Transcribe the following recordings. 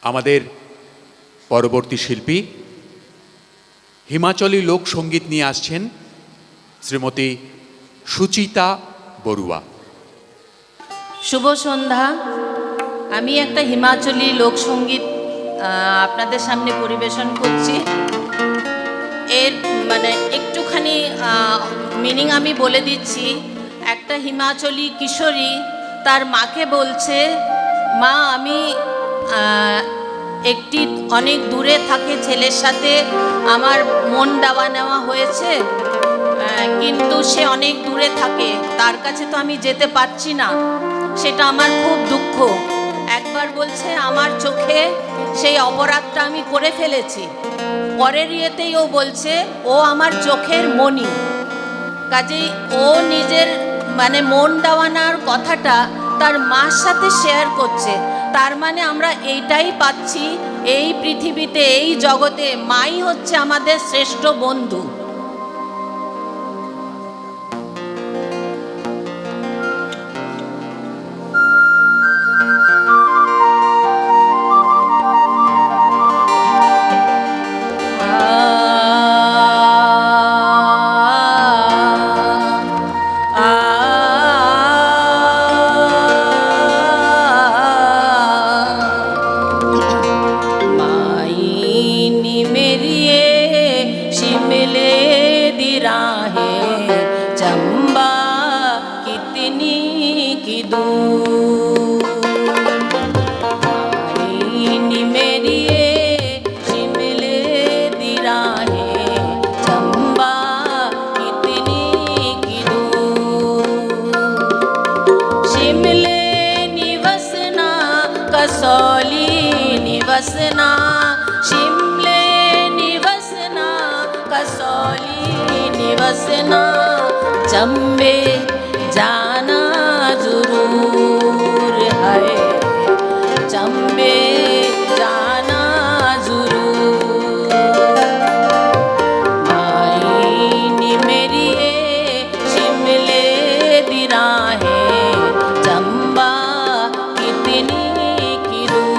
আমাদের পরবর্তী শিল্পী হিমাচলী লোকসঙ্গীত নিয়ে আসছেন শ্রীমতী সুচিতা বড়ুয়া। শুভ সন্ধ্যা। আমি একটা হিমাচলী লোকসঙ্গীত আপনাদের সামনে পরিবেশন করছি। এর মানে একটুখানি মিনিং আমি বলে দিচ্ছি। একটা হিমাচলী কিশোরী তার মাকে বলছে, মা আমি একটি অনেক দূরে থাকে ছেলের সাথে আমার মন দেওয়া নেওয়া হয়েছে, কিন্তু সে অনেক দূরে থাকে, তার কাছে তো আমি যেতে পারছি না, সেটা আমার খুব দুঃখ। একবার বলছে আমার চোখে সেই অপরাধটা আমি করে ফেলেছি, পরের ইয়েতেই ও বলছে ও আমার চোখের মণি। কাজেই ও নিজের মানে মন দেওয়ানোর কথাটা তার মার সাথে শেয়ার করছে। তার মানে আমরা এইটাই পাচ্ছি, এই পৃথিবীতে এই জগতে মাই হচ্ছে আমাদের শ্রেষ্ঠ বন্ধু। चंबा कितनी की दूर मेरी शिमले दी राहें, चंबा कितनी की दूर। शिमले निवसना कसौली निवसना, शिमले निवसना कसौली निवसना, चंबे जाना जरूर है, चंबे जाना जरूर। मायनी मेरी शिमले दी राहें, चंबा कितनी की दूर।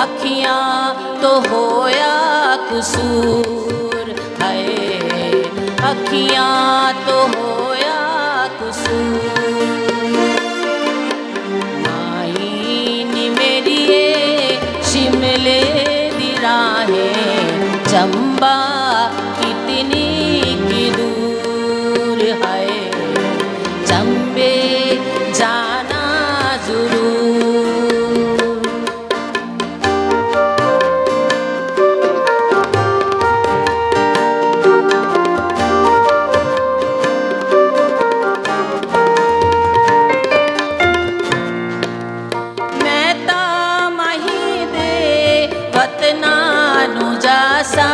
अखियाँ तो होया कसूर है, अखियाँ तो होया कसूर। मायनी मेरी शिमले दी राहें, चंबा कितनी की दूर है, चंबे जाना जरूर। जासा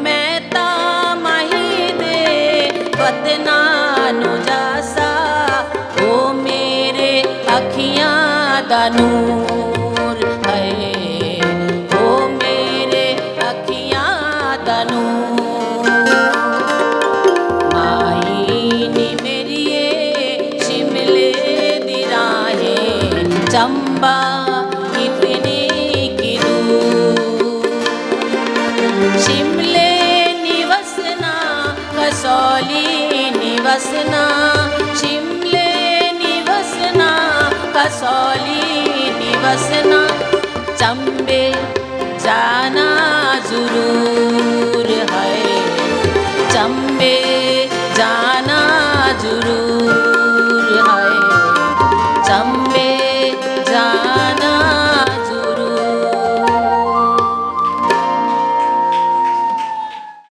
मैं ता मही दे वतनानु जासा, ओ मेरे अखियां दा नूर है, ओ मेरे अखियां दा नूर। मायनी मेरी शिमले दी राहें, चंबा कितनी की दूर। शिमले निवसना कसौली निवसना, शिमले निवसना कसौली निवसना, चंबे जाना जरूर है, चंबे जाना जरूर।